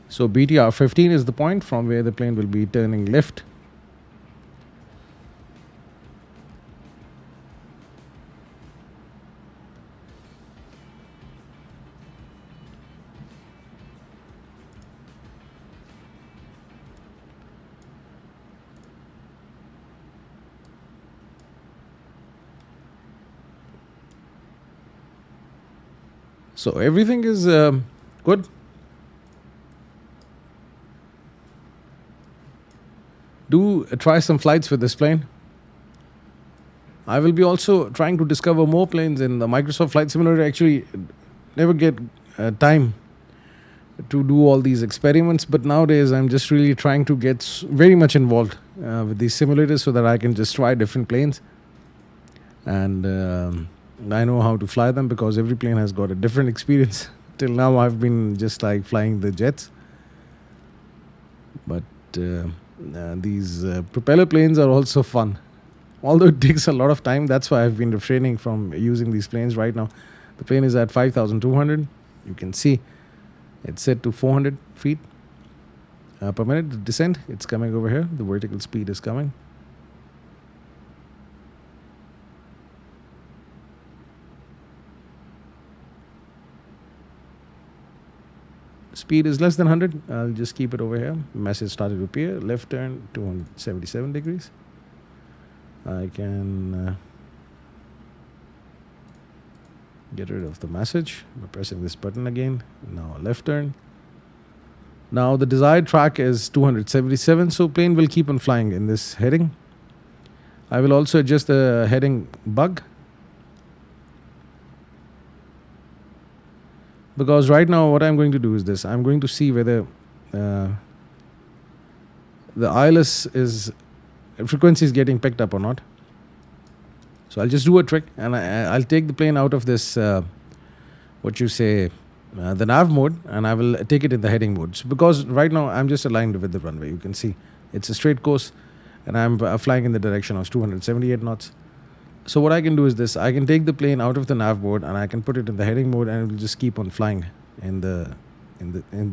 So BTR 15 is the point from where the plane will be turning left. So everything is good. Do try some flights with this plane. I will be also trying to discover more planes in the Microsoft Flight Simulator. Actually, never get time to do all these experiments, but nowadays I'm just really trying to get very much involved with these simulators so that I can just try different planes. And I know how to fly them because every plane has got a different experience. Till now I've been just like flying the jets, but these propeller planes are also fun, although it takes a lot of time. That's why I've been refraining from using these planes right now. The plane is at 5,200. You can see it's set to 400 feet per minute. The descent, it's coming over here. The vertical speed is coming. speed is less than 100, I'll just keep it over here. Message started to appear. Left turn 277 degrees. I can get rid of the message by pressing this button again. Now left turn. Now the desired track is 277, so plane will keep on flying in this heading. I will also adjust the heading bug, because right now what I'm going to do is this. I'm going to see whether the ILS frequency is getting picked up or not. So I'll just do a trick, and I'll take the plane out of this the nav mode, and I will take it in the heading mode. So because right now I'm just aligned with the runway. You can see it's a straight course, and I'm flying in the direction of 278 knots. So what I can do is this. I can take the plane out of the nav mode, and I can put it in the heading mode, and it will just keep on flying in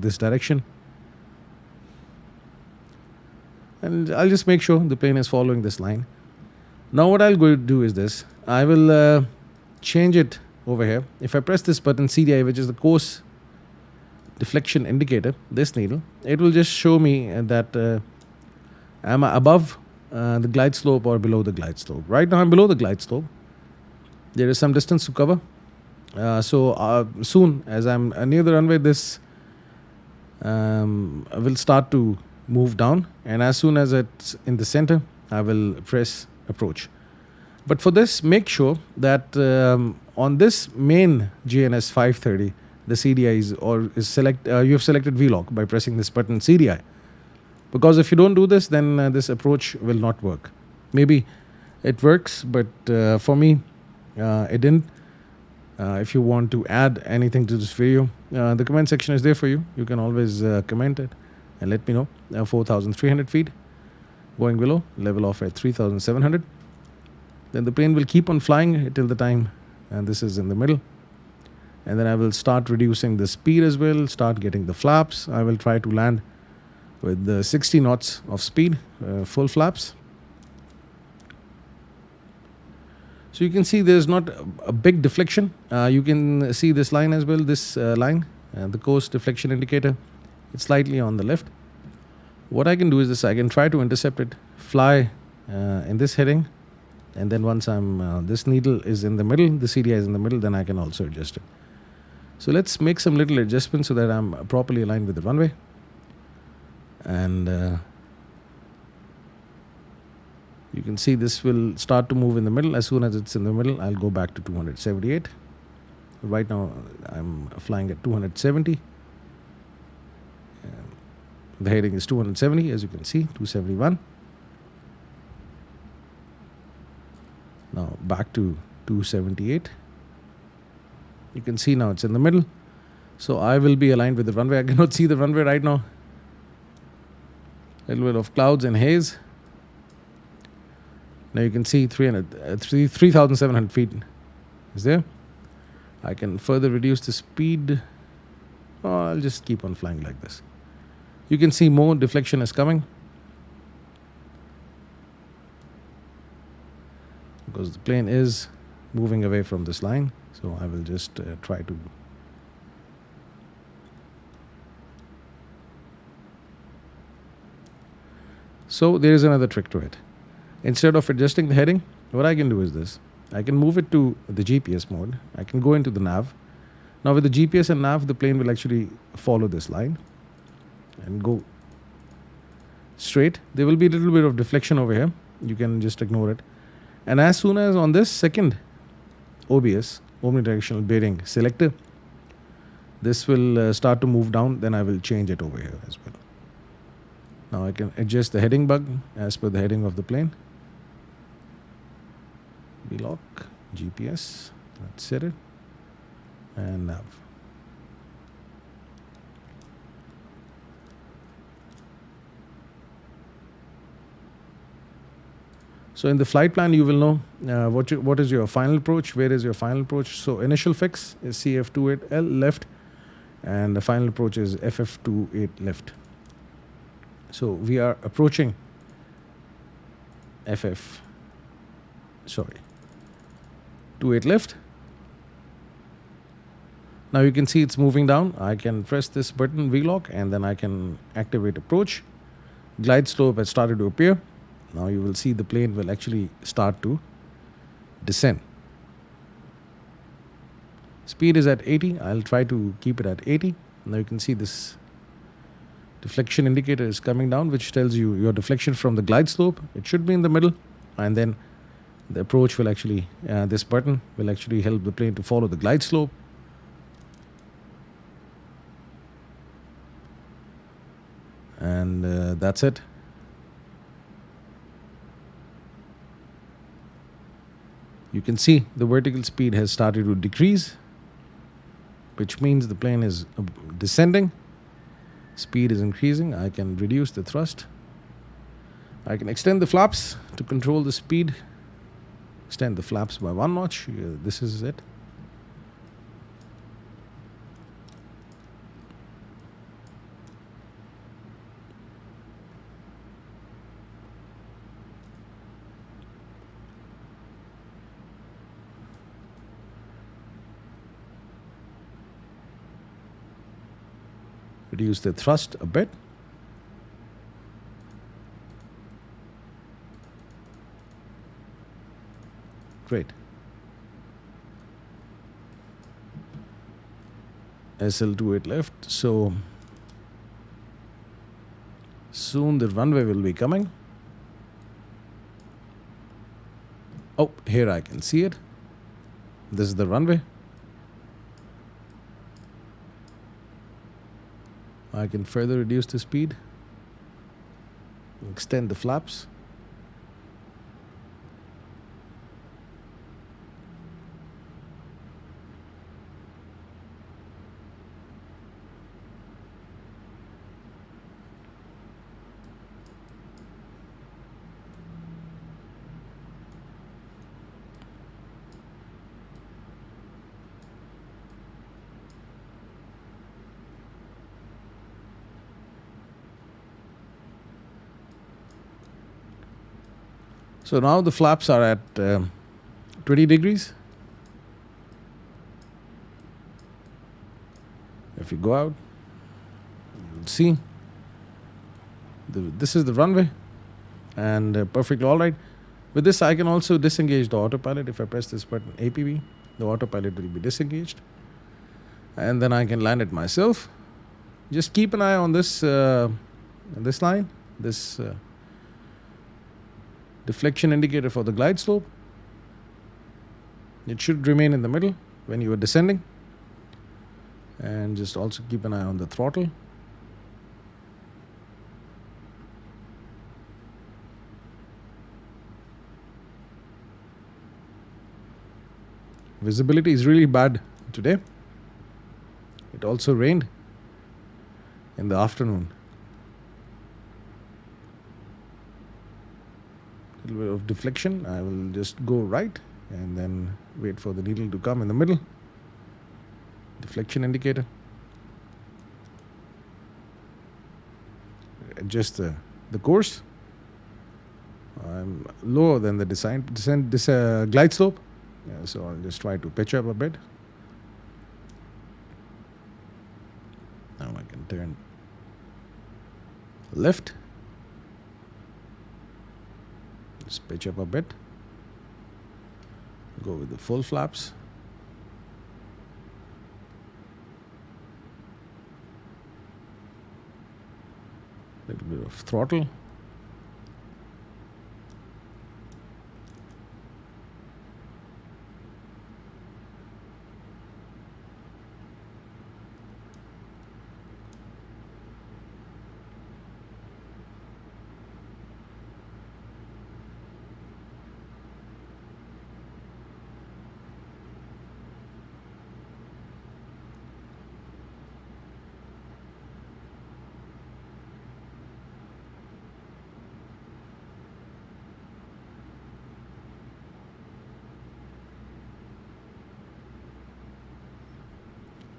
this direction. And I'll just make sure the plane is following this line. Now what I'll go to do is this. I will change it over here. If I press this button CDI, which is the course deflection indicator, this needle, it will just show me that am I above the glide slope or below the glide slope. Right now I'm below the glide slope. There is some distance to cover. So soon as I'm near the runway, this will start to move down, and as soon as it's in the center, I will press approach. But for this, make sure that on this main GNS 530, the CDI you have selected VLOC by pressing this button CDI. Because if you don't do this, then this approach will not work. Maybe it works, but for me, it didn't. If you want to add anything to this video, the comment section is there for you. You can always comment it and let me know. 4,300 feet, going below, level off at 3,700. Then the plane will keep on flying till the time, and this is in the middle. And then I will start reducing the speed as well, start getting the flaps. I will try to land with the 60 knots of speed, full flaps. So you can see there's not a big deflection. You can see this line as well, this line, the course deflection indicator. It's slightly on the left. What I can do is this. I can try to intercept it, fly in this heading, and then once this needle is in the middle, the CDI is in the middle, then I can also adjust it. So let's make some little adjustments so that I'm properly aligned with the runway. And you can see this will start to move in the middle. As soon as it's in the middle, I'll go back to 278. Right now I'm flying at 270. The heading is 270, as you can see, 271. Now back to 278. You can see now it's in the middle. So I will be aligned with the runway. I cannot see the runway right now. A little bit of clouds and haze. Now you can see 3,700 feet is there. I can further reduce the speed. I'll just keep on flying like this. You can see more deflection is coming, because the plane is moving away from this line. So I will just try to So there is another trick to it. Instead of adjusting the heading, what I can do is this. I can move it to the GPS mode. I can go into the nav. Now with the GPS and nav, the plane will actually follow this line and go straight. There will be a little bit of deflection over here. You can just ignore it. And as soon as on this second OBS, omnidirectional bearing selector, this will start to move down, then I will change it over here as well. Now I can adjust the heading bug as per the heading of the plane. VLOC, GPS, let's set it, and nav. So in the flight plan, you will know what is your final approach, where is your final approach. So initial fix is CF28L left, and the final approach is FF28 left. So we are approaching 28 left. Now you can see it's moving down. I can press this button, V-lock, and then I can activate approach. Glide slope has started to appear. Now you will see the plane will actually start to descend. Speed is at 80. I'll try to keep it at 80. Now you can see this deflection indicator is coming down, which tells you your deflection from the glide slope. It should be in the middle, and then the approach will actually, this button will actually help the plane to follow the glide slope. And that's it. You can see the vertical speed has started to decrease, which means the plane is descending. Speed is increasing. I can reduce the thrust. I can extend the flaps to control the speed. Extend the flaps by 1 notch. This is it. Reduce the thrust a bit. Great. SL28 left. So soon the runway will be coming. Oh, here I can see it. This is the runway. I can further reduce the speed, extend the flaps. So now the flaps are at 20 degrees. If you go out, you'll see this is the runway, and perfectly all right. With this, I can also disengage the autopilot. If I press this button, APB, the autopilot will be disengaged, and then I can land it myself. Just keep an eye on this line, this deflection indicator for the glide slope. It should remain in the middle when you are descending. And just also keep an eye on the throttle. Visibility is really bad today. It also rained in the afternoon. A little bit of deflection. I will just go right and then wait for the needle to come in the middle. Deflection indicator. Adjust the course. I'm lower than the glide slope. Yeah, so I'll just try to pitch up a bit. Now I can turn left. Just pitch up a bit. Go with the full flaps. Little bit of throttle.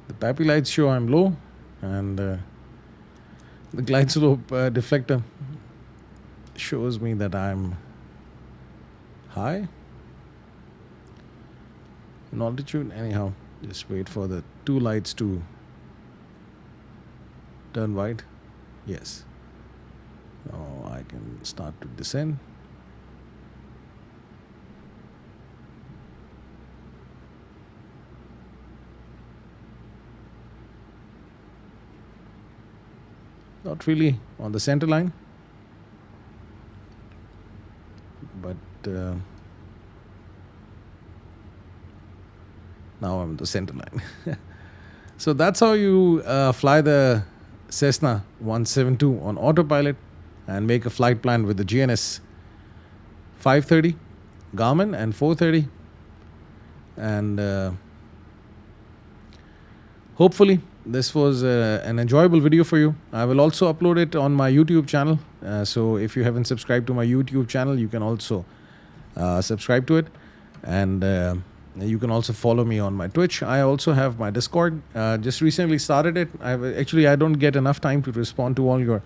The PAPI lights show I'm low, and the glide slope deflector shows me that I'm high in altitude. Anyhow, Just wait for the two lights to turn white. Yes. Now I can start to descend. Not really on the center line, but now I'm the center line. So that's how you fly the Cessna 172 on autopilot and make a flight plan with the GNS 530, Garmin, and 430. And hopefully this was an enjoyable video for you. I will also upload it on my YouTube channel. So if you haven't subscribed to my YouTube channel, you can also subscribe to it. And you can also follow me on my Twitch. I also have my Discord. Just recently started it. I don't get enough time to respond to all your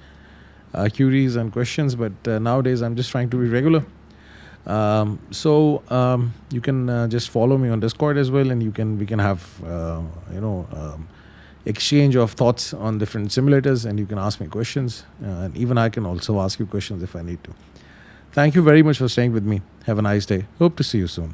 queries and questions, but nowadays I'm just trying to be regular. So you can just follow me on Discord as well, and we can have exchange of thoughts on different simulators, and you can ask me questions, and even I can also ask you questions if I need to. Thank you very much for staying with me. Have a nice day. Hope to see you soon.